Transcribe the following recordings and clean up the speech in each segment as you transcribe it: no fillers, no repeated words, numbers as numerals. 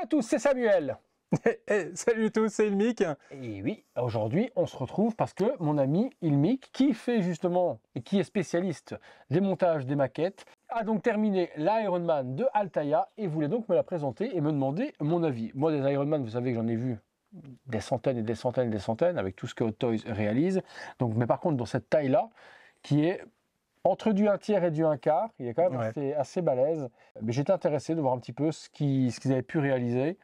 à tous, c'est Samuel. Salut tous, c'est Ilmic. Et oui, aujourd'hui on se retrouve parce que mon ami Ilmic, qui fait justement et qui est spécialiste des montages des maquettes, a donc terminé l'Ironman de Altaïa et voulait donc me la présenter et me demander mon avis. Moi des Ironman, vous savez que j'en ai vu des centaines et des centaines et des centaines avec tout ce que Hot Toys réalise. Donc, mais par contre dans cette taille-là, qui est entre du 1/3 et du 1/4, il est quand même assez balèze. Mais j'étais intéressé de voir un petit peu ce qu'ils avaient pu réaliser.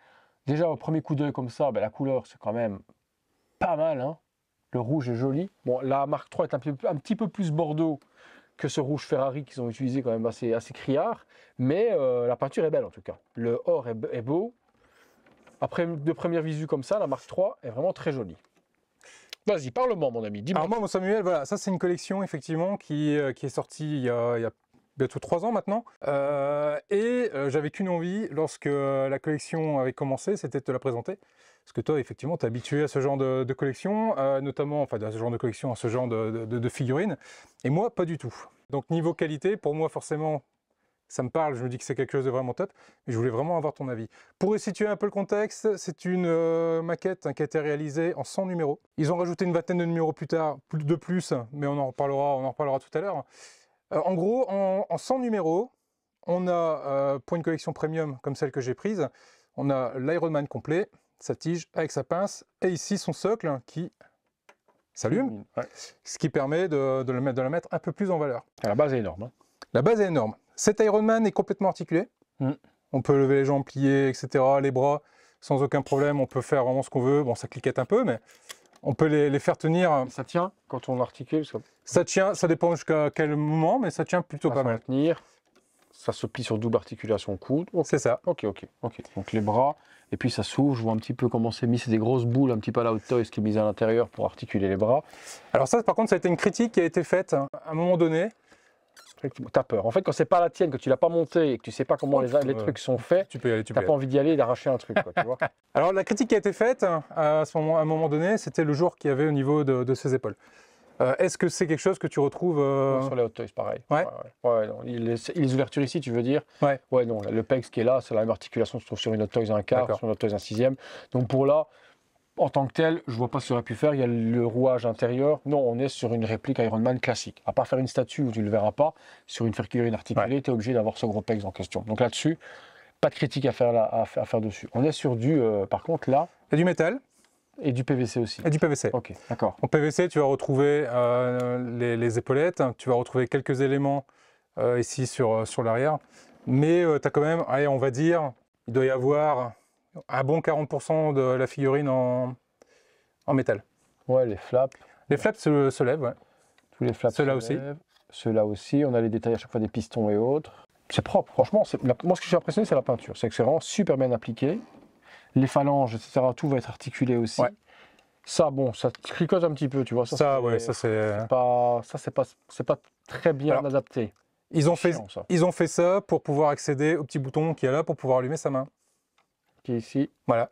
Déjà, au premier coup d'œil comme ça, la couleur, c'est quand même pas mal. Hein. Le rouge est joli. Bon, la Mark III est un petit peu plus bordeaux que ce rouge Ferrari qu'ils ont utilisé, quand même assez criard. Mais la peinture est belle en tout cas. Le or est beau. Après, de première visu comme ça, la Mark III est vraiment très jolie. Vas-y, parle-moi, mon ami. Dis-moi. Alors moi, mon Samuel, voilà, ça c'est une collection effectivement qui est sortie il y a bientôt 3 ans maintenant. J'avais qu'une envie lorsque la collection avait commencé, c'était de te la présenter. Parce que toi, effectivement, tu es habitué à ce genre de collection, notamment, enfin, à ce genre de collection, à ce genre de figurines. Et moi, pas du tout. Donc niveau qualité, pour moi, forcément, ça me parle, je me dis que c'est quelque chose de vraiment top, mais je voulais vraiment avoir ton avis. Pour situer un peu le contexte, c'est une maquette qui a été réalisée en 100 numéros. Ils ont rajouté une vingtaine de numéros plus tard, de plus, mais on en reparlera tout à l'heure. En gros, en 100 numéros, on a, pour une collection premium comme celle que j'ai prise, on a l'Ironman complet, sa tige avec sa pince, et ici son socle qui s'allume, ce qui permet de la mettre un peu plus en valeur. La base est énorme. Hein. La base est énorme. Cet Ironman est complètement articulé. On peut lever les jambes, plier, etc. Les bras, sans aucun problème. On peut faire vraiment ce qu'on veut. Bon, ça cliquette un peu, mais on peut les faire tenir. Ça tient quand on articule Ça tient, ça dépend jusqu'à quel moment, mais ça tient plutôt pas mal. Tenir. Ça se plie sur double articulation coude. Okay. C'est ça. Ok. Donc les bras, et puis ça s'ouvre. Je vois un petit peu comment c'est mis. C'est des grosses boules, un petit peu à la Hot Toys qui est mise à l'intérieur pour articuler les bras. Alors ça, par contre, ça a été une critique qui a été faite à un moment donné. T'as peur. En fait, quand c'est pas la tienne, que tu l'as pas montée et que tu sais pas comment les trucs sont faits, tu n'as pas envie d'y aller et d'arracher un truc. Quoi, tu vois. Alors la critique qui a été faite à un moment donné, c'était le jour qu'il y avait au niveau de ses épaules. Est-ce que c'est quelque chose que tu retrouves sur les Hot Toys, pareil. Ouais. Non. Les ouvertures ici, tu veux dire? Ouais, non. Le PEX qui est là, c'est la même articulation que se trouve sur une Hot Toys 1/4, sur une Hot Toys 1/6. Donc pour là, en tant que tel, je vois pas ce qu'il aurait pu faire. Il y a le rouage intérieur. Non, on est sur une réplique Ironman classique. À part faire une statue où tu ne le verras pas, sur une figurine articulée, tu es obligé d'avoir ce gros PEX en question. Donc là-dessus, pas de critique à faire dessus. On est sur du, par contre, là... Il y a du métal. Et du PVC aussi. Et du PVC. Ok, d'accord. En PVC, tu vas retrouver les épaulettes, tu vas retrouver quelques éléments ici sur l'arrière. Mais tu as quand même, allez, on va dire, il doit y avoir un bon 40% de la figurine en métal. Ouais, les flaps. Les flaps se lèvent, ouais. Tous les flaps Ceux-là aussi. Ceux-là aussi. On a les détails à chaque fois des pistons et autres. C'est propre, franchement. Moi, ce que je suis impressionné, c'est la peinture. C'est que c'est vraiment super bien appliqué. Les phalanges, etc., tout va être articulé aussi. Ouais. Ça, bon, ça tricote un petit peu, tu vois. Ça c'est pas très bien adapté. Ils ont fait ça pour pouvoir accéder au petit bouton qui est là pour pouvoir allumer sa main. Qui est ici. Voilà.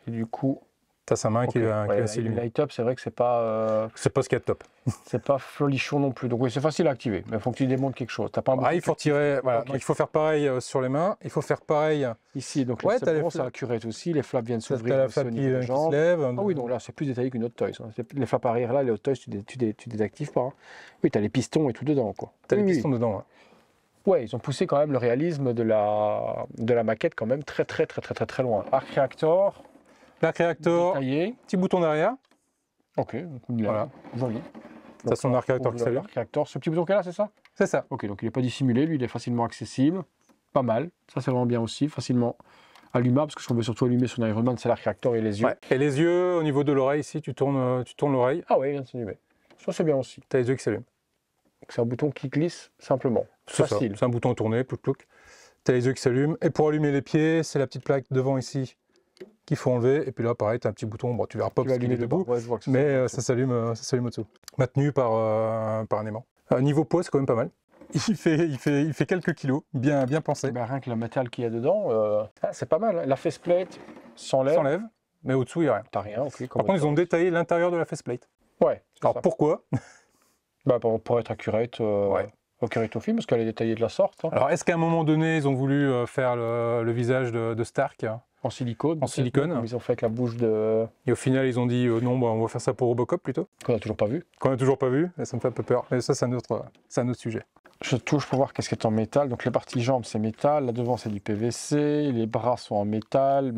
Et du coup... T'as sa main qui va s'illumer. Le light-up, c'est vrai que c'est pas... c'est pas ce qu'il y a de top. C'est pas folichon non plus. Donc oui, c'est facile à activer, mais il faut que tu démontes quelque chose. T'as pas un il faut retirer, voilà. Donc, il faut faire pareil sur les mains. Il faut faire pareil... Ici, donc là, c'est bon, ça la curette aussi. Les flaps viennent s'ouvrir. T'as la flap qui se lève. Ah oui, donc là, c'est plus détaillé qu'une Hot Toys. Les flaps arrière, là, les Hot Toys, tu désactives pas. Hein. Oui, t'as les pistons et tout dedans, quoi. T'as les pistons dedans, ouais. Ouais, ils ont poussé quand même le réalisme de la maquette quand même très loin. Arc Reactor. L'arc Reactor, petit bouton derrière. Ok, voilà, joli. Ça, son arc Reactor qui s'allume. Arc Reactor, ce petit bouton qui est là, c'est ça? C'est ça. Ok, donc il n'est pas dissimulé, lui, il est facilement accessible. Pas mal, ça c'est vraiment bien aussi, facilement allumable, parce que ce qu'on veut surtout allumer sur un Ironman, c'est l'arc Reactor et les yeux. Ouais. Et les yeux, au niveau de l'oreille, ici, tu tournes l'oreille. Ah oui, il vient de s'allumer. Ça c'est bien aussi. Tu as les yeux qui s'allument. C'est un bouton qui glisse simplement. Facile. C'est un bouton tourné, plouc. Tu as les yeux qui s'allument. Et pour allumer les pieds, c'est la petite plaque devant ici qu'il faut enlever. Et puis là, pareil, tu as un petit bouton. Bon, tu verras pas parce qu'il est debout, mais ça s'allume au-dessous. Maintenu par un aimant. Niveau poids, c'est quand même pas mal. Il fait quelques kilos, bien pensé. Ben, rien que le métal qu'il y a dedans, c'est pas mal. La faceplate s'enlève. Mais au-dessous, il n'y a rien. T'as rien, ok. Par contre, ils ont détaillé l'intérieur de la faceplate. Ouais. Alors ça. Pourquoi? Pour être accurate. Accurate au film, parce qu'elle est détaillée de la sorte. Hein. Alors, est-ce qu'à un moment donné, ils ont voulu faire le visage de Stark En silicone. En silicone. Comme ils ont fait avec la bouche de... Et au final, ils ont dit non, bah, on va faire ça pour Robocop plutôt. Qu'on n'a toujours pas vu. Qu'on n'a toujours pas vu, et ça me fait un peu peur. Mais ça, c'est un autre sujet. Je touche pour voir qu'est-ce qui est en métal. Donc les parties jambes, c'est métal. Là devant, c'est du PVC. Les bras sont en métal,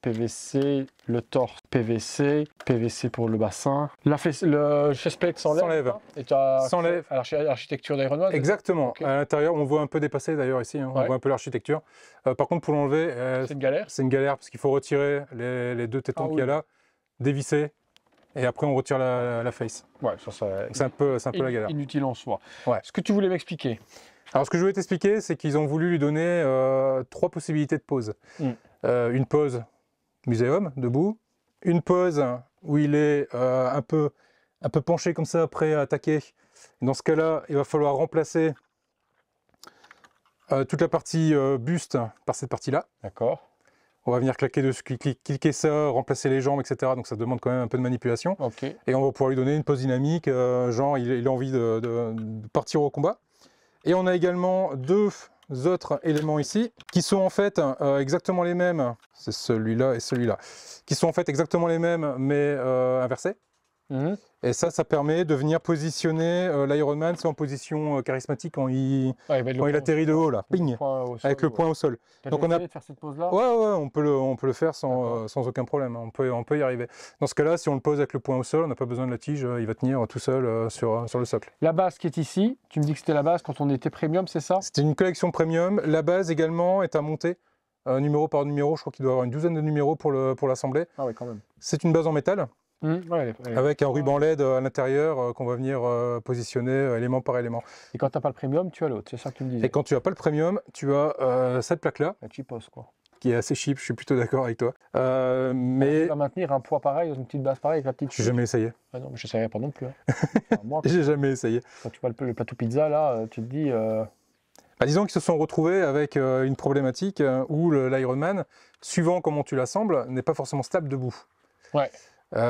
PVC. Le torse, PVC. PVC pour le bassin. Le chestplate s'enlève. Et tu as S'enlève. à l'architecture d'Iron Man. Exactement. Okay. À l'intérieur, on voit un peu dépassé d'ailleurs ici. Hein. On voit un peu l'architecture. Par contre, pour l'enlever, c'est une galère. C'est une galère parce qu'il faut retirer les deux tétons qu'il y a là, dévisser. Et après, on retire la face. Ouais, ça c'est un peu la galère. Inutile en soi. Ouais. Ce que tu voulais m'expliquer. Alors, ce que je voulais t'expliquer, c'est qu'ils ont voulu lui donner 3 possibilités de pose. Une pose muséum, debout. Une pose où il est un peu penché comme ça, prêt à attaquer. Dans ce cas-là, il va falloir remplacer toute la partie buste par cette partie-là. D'accord. On va venir claquer dessus, cliquer ça, remplacer les jambes, etc. Donc ça demande quand même un peu de manipulation. Okay. Et on va pouvoir lui donner une pose dynamique, genre il a envie de partir au combat. Et on a également 2 autres éléments ici, qui sont en fait exactement les mêmes, c'est celui-là et celui-là, qui sont en fait exactement les mêmes, mais inversés. Et ça permet de venir positionner l'Iron Man, c'est en position charismatique quand il atterrit de haut, là, ping, avec le poing au sol. Donc on a de faire cette pose-là. Ouais, on peut le faire sans aucun problème, on peut y arriver. Dans ce cas-là, si on le pose avec le poing au sol, on n'a pas besoin de la tige, il va tenir tout seul sur le socle. La base qui est ici, tu me dis que c'était la base quand on était premium, c'est ça? C'était une collection premium. La base également est à monter, numéro par numéro, je crois qu'il doit y avoir une douzaine de numéros pour l'assembler. Ah oui, quand même. C'est une base en métal. Avec un ruban LED à l'intérieur qu'on va venir positionner élément par élément. Et quand tu n'as pas le premium, tu as l'autre, c'est ça que tu me disais. Et quand tu n'as pas le premium, tu as cette plaque-là. La cheapos, quoi. Qui est assez cheap, je suis plutôt d'accord avec toi. Mais tu vas maintenir un poids pareil dans une petite base pareille avec la petite. J'ai jamais essayé. Ah non, mais je n'essayerai pas non plus. Hein. Enfin, j'ai jamais essayé. Quand tu vois le plateau pizza, là, tu te dis... Bah, disons qu'ils se sont retrouvés avec une problématique où l'Iron Man, suivant comment tu l'assembles, n'est pas forcément stable debout. Ouais.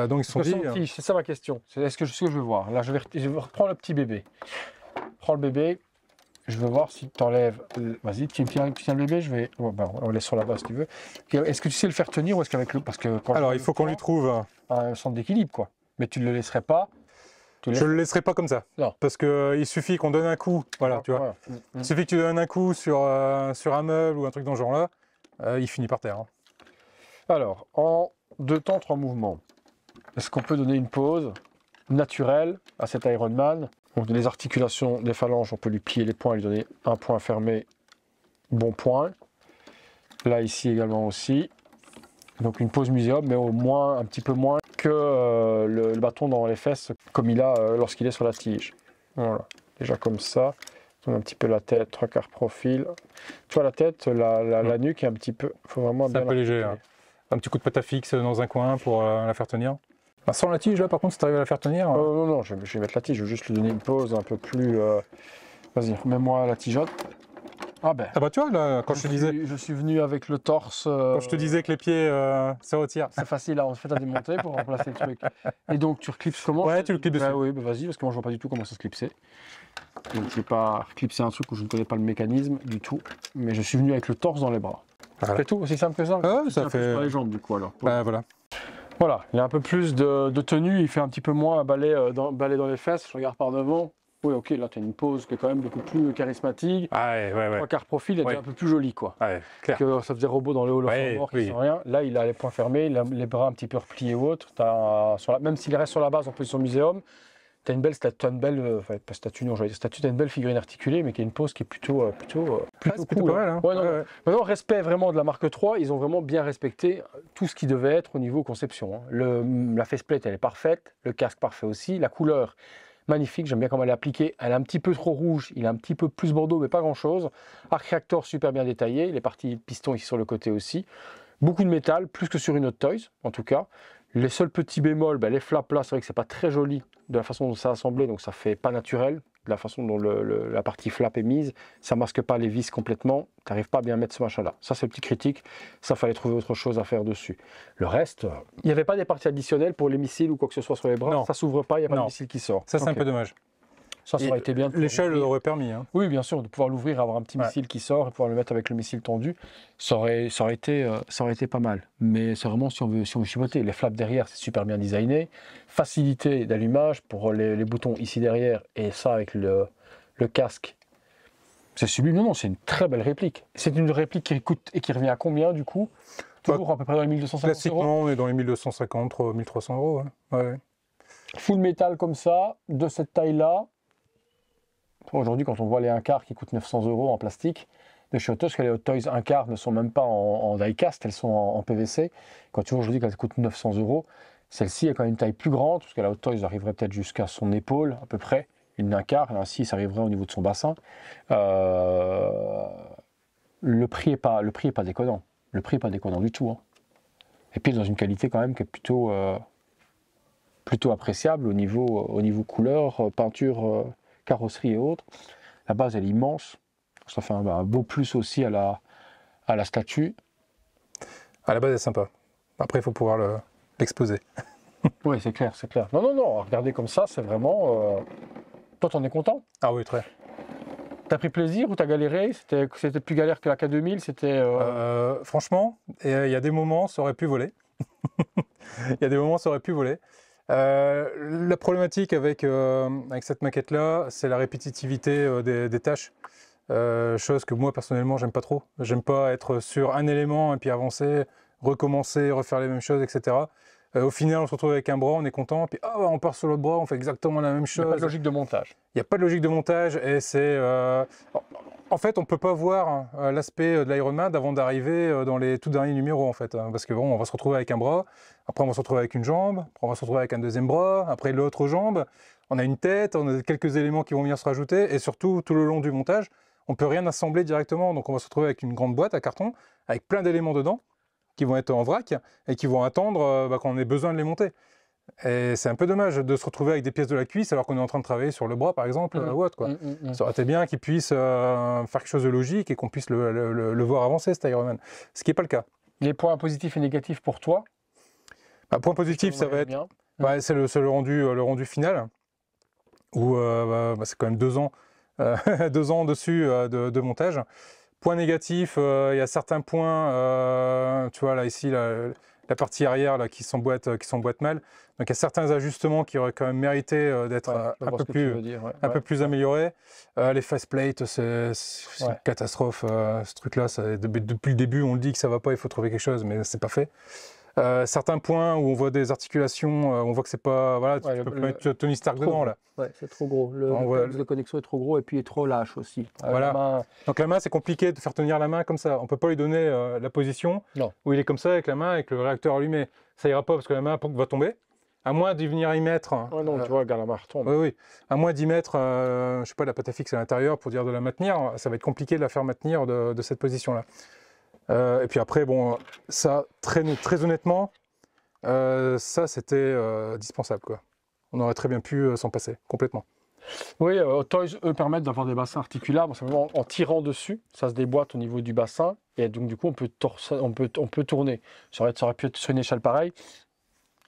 Donc ils se sont dit... C'est ça ma question. C'est ce que je veux voir. Là, je vais reprendre le petit bébé. Prends le bébé. Je veux voir si tu enlèves. Vas-y, tu tiens le bébé. Je vais. Oh, ben, on le laisse sur la base si tu veux. Est-ce que tu sais le faire tenir ou est-ce qu'avec le. Parce que quand alors il faut qu'on lui trouve un centre d'équilibre, quoi. Mais tu ne le laisserais pas. Je le laisserai pas comme ça. Non. Parce qu'il suffit qu'on donne un coup. Voilà, tu vois. Voilà. Il suffit que tu donnes un coup sur un meuble ou un truc dans ce genre-là, il finit par terre. Hein. Alors, en 2 temps, 3 mouvements. Est-ce qu'on peut donner une pose naturelle à cet Iron Man? Donc les articulations des phalanges, on peut lui plier les poings, lui donner un point fermé, bon point. Là, ici également aussi. Donc une pose muséum, mais au moins un petit peu moins que le bâton dans les fesses, comme il a lorsqu'il est sur la tige. Voilà, déjà comme ça. Un petit peu la tête, 3/4 profil. Tu vois la tête, la nuque est un petit peu... Faut vraiment c'est un peu léger. Hein. Un petit coup de pâte à fixe dans un coin pour la faire tenir. Bah, sans la tige, là, par contre, si tu arrives à la faire tenir... non, je vais mettre la tige, je veux juste lui donner une pause un peu plus... Vas-y, remets-moi la tigeote. Ah bah tu vois, là, quand je te disais... Je suis venu avec le torse... Quand je te disais que les pieds se retirent. C'est facile, là, on se fait à démonter pour remplacer le truc. Et donc, tu reclipses comment? Ouais, tu le clips dessus. Oui, bah, vas-y, parce que moi, je vois pas du tout comment ça se clipser. Donc, je ne vais pas clipser un truc où je ne connais pas le mécanisme du tout. Mais je suis venu avec le torse dans les bras. Voilà. C'est tout, aussi simple que ça? Ça fait... Pas les jambes, du coup, alors. Bah, voilà. Voilà, il y a un peu plus de tenue, il fait un petit peu moins un balai dans les fesses, je regarde par devant. Oui, ok, là tu as une pose qui est quand même beaucoup plus charismatique. Ah ouais. 3/4 profil, elle est un peu plus jolie, quoi. Ouais, clair. Que ça faisait robot dans le Hall of Fame qui sent rien. Là, il a les poings fermés, les bras un petit peu repliés ou autre. Même s'il reste sur la base en position muséum, tu as une belle statue, pas statue, non, j'allais dire statue, tu as une belle figurine articulée, mais qui a une pose qui est plutôt cool. Pas mal, hein. Maintenant, respect vraiment de la marque 3, ils ont vraiment bien respecté tout ce qui devait être au niveau conception. Hein. La faceplate, elle est parfaite, le casque parfait aussi, la couleur magnifique, j'aime bien comment elle est appliquée, elle est un petit peu trop rouge, il est un petit peu plus bordeaux, mais pas grand chose. Arc réacteur super bien détaillé, les parties piston ici sur le côté aussi. Beaucoup de métal, plus que sur une autre Toys, en tout cas. Les seuls petits bémols, les flaps là, c'est vrai que c'est pas très joli de la façon dont c'est assemblé, donc ça fait pas naturel. De la façon dont la partie flap est mise, ça masque pas les vis complètement, tu n'arrives pas à bien mettre ce machin là. Ça c'est le petit critique, ça fallait trouver autre chose à faire dessus. Le reste, il n'y avait pas des parties additionnelles pour les missiles ou quoi que ce soit sur les bras, non. Ça s'ouvre pas, il n'y a pas de missile qui sort. Ça c'est un peu dommage. Ça aurait été bien. L'échelle aurait permis. Hein. Oui, bien sûr, de pouvoir l'ouvrir, avoir un petit missile qui sort et pouvoir le mettre avec le missile tendu, ça aurait été pas mal. Mais c'est vraiment si on veut chipoter. Les flaps derrière, c'est super bien designé. Facilité d'allumage pour les boutons ici derrière et ça avec le casque. C'est sublime. Non, c'est une très belle réplique. C'est une réplique qui coûte et qui revient à combien du coup? Toujours à peu près dans les 1250 €. Classiquement, on est dans les 1250, 1300 €. Ouais. Full métal comme ça, de cette taille-là. Aujourd'hui, quand on voit les 1/4 qui coûtent 900 € en plastique, de chez Hot Toys, parce que les Hot Toys 1/4 ne sont même pas en die-cast, elles sont en PVC. Quand tu vois aujourd'hui qu'elles coûtent 900 €, celle-ci est quand même une taille plus grande, parce que la Hot Toys arriverait peut-être jusqu'à son épaule, à peu près, une 1/4, et ainsi ça arriverait au niveau de son bassin. Le prix est pas déconnant. Le prix n'est pas déconnant du tout. Hein. Et puis dans une qualité quand même qui est plutôt appréciable au niveau couleur, peinture, carrosserie et autres. La base elle est immense. Ça fait un beau plus aussi à la statue. À la base elle est sympa. Après il faut pouvoir l'exposer. Oui, c'est clair. Non. Regardez comme ça, c'est vraiment... Toi, t'en es content? Ah oui, très. T'as pris plaisir ou t'as galéré? C'était plus galère que la K2000? Franchement, il y a des moments, ça aurait pu voler. La problématique avec cette maquette-là, c'est la répétitivité des tâches. Chose que moi, personnellement, j'aime pas trop. J'aime pas être sur un élément et puis avancer, recommencer, refaire les mêmes choses, etc. Au final, on se retrouve avec un bras, on est content, puis on part sur l'autre bras, on fait exactement la même chose. Il n'y a pas de logique de montage. Il n'y a pas de logique de montage et c'est... En fait, on ne peut pas voir l'aspect de l'Iron Man avant d'arriver dans les tout derniers numéros, en fait. Parce que bon, on va se retrouver avec un bras, après on va se retrouver avec une jambe, après on va se retrouver avec un deuxième bras, après l'autre jambe, on a une tête, on a quelques éléments qui vont venir se rajouter, et surtout, tout le long du montage, on ne peut rien assembler directement, donc on va se retrouver avec une grande boîte à carton, avec plein d'éléments dedans, qui vont être en vrac, et qui vont attendre quand on ait besoin de les monter. Et c'est un peu dommage de se retrouver avec des pièces de la cuisse alors qu'on est en train de travailler sur le bras par exemple ou autre, quoi. Ça aurait été bien qu'ils puissent faire quelque chose de logique et qu'on puisse le voir avancer cet Iron Man, ce qui n'est pas le cas. Les points positifs et négatifs pour toi? Point positif, ça va être c'est le rendu final où c'est quand même 2 ans 2 ans dessus de montage. Point négatif, il y a certains points, tu vois là ici la partie arrière là, qui s'emboîte mal. Donc il y a certains ajustements qui auraient quand même mérité d'être un peu plus améliorés. Les faceplates, c'est une catastrophe. Ce truc-là, depuis le début, on le dit que ça va pas, il faut trouver quelque chose, mais c'est pas fait. Certains points où on voit des articulations, on voit que c'est pas... Voilà, tu peux mettre Tony Stark dedans, là. Ouais, c'est trop gros. Le connexion est trop gros et puis il est trop lâche aussi. Voilà. Donc la main, c'est compliqué de faire tenir la main comme ça. On peut pas lui donner la position où il est comme ça avec la main, avec le réacteur allumé. Ça ira pas parce que la main va tomber. À moins d'y venir y mettre... non, tu vois, regarde, la main retombe. Oui. À moins d'y mettre, je sais pas, la pâte à fixe à l'intérieur pour dire de la maintenir, ça va être compliqué de la faire maintenir de cette position-là. Et puis après, bon, ça, très honnêtement, ça c'était dispensable, quoi. On aurait très bien pu s'en passer, complètement. Oui, Toys, eux, permettent d'avoir des bassins articulables, simplement en tirant dessus, ça se déboîte au niveau du bassin, et donc du coup, on peut tourner. Ça aurait pu être sur une échelle pareille,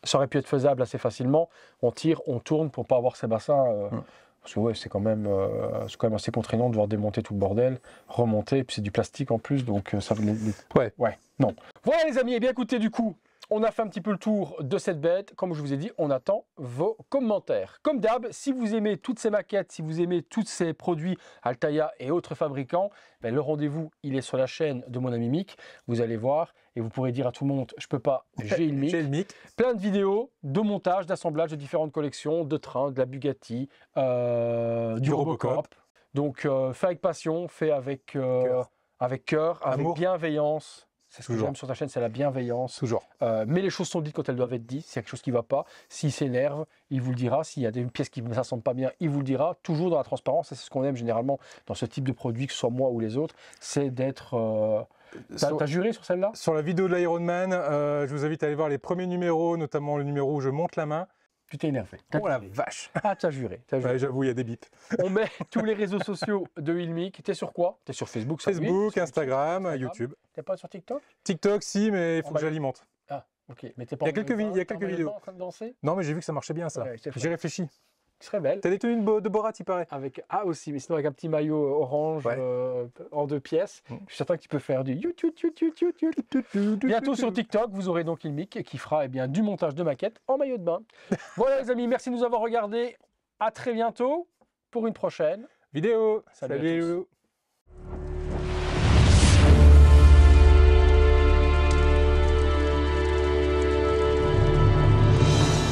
ça aurait pu être faisable assez facilement. On tire, on tourne pour ne pas avoir ces bassins... Parce que ouais, c'est quand même assez contraignant de devoir démonter tout le bordel, remonter, et puis c'est du plastique en plus, donc ça... non. Voilà les amis, et bien écoutez, du coup, on a fait un petit peu le tour de cette bête. Comme je vous ai dit, on attend vos commentaires. Comme d'hab, si vous aimez toutes ces maquettes, si vous aimez tous ces produits Altaïa et autres fabricants, le rendez-vous, il est sur la chaîne de mon ami Mick. Vous allez voir et vous pourrez dire à tout le monde, je peux pas, j'ai le Mick. Plein de vidéos de montage, d'assemblage de différentes collections, de trains, de la Bugatti, du Robocop. Donc fait avec passion, fait avec cœur, avec bienveillance. C'est ce que j'aime sur ta chaîne, c'est la bienveillance. Toujours. Mais les choses sont dites quand elles doivent être dites. S'il y a quelque chose qui ne va pas, s'il s'énerve, il vous le dira. S'il y a des pièces qui ne s'assemblent pas bien, il vous le dira. Toujours dans la transparence. C'est ce qu'on aime généralement dans ce type de produit, que ce soit moi ou les autres. C'est d'être... T'as juré sur celle-là? Sur la vidéo de l'Iron Man, je vous invite à aller voir les premiers numéros, notamment le numéro où je monte la main. Tu t'es énervé. Oh la vache! Ah, t'as juré. Ouais, j'avoue, il y a des bips. On met tous les réseaux sociaux de Ilmic. T'es sur quoi? T'es sur Facebook, Facebook, Instagram, YouTube. T'es pas sur TikTok? TikTok, si, mais il faut que j'alimente. Ah, ok. Mais t'es pas il y a quelques vidéos. en train de danser? Non, mais j'ai vu que ça marchait bien, ça. J'ai réfléchi. qui serait belle. T'as des tenues de Borat, il paraît. Avec, ah aussi, mais sinon avec un petit maillot orange Ouais. en 2 pièces. Je suis certain que tu peux faire du YouTube. Bientôt sur TikTok, vous aurez donc Ilmic qui fera eh bien, du montage de maquettes en maillot de bain. Voilà les amis, merci de nous avoir regardés. À très bientôt pour une prochaine Vidéo. Salut à tous. Salut.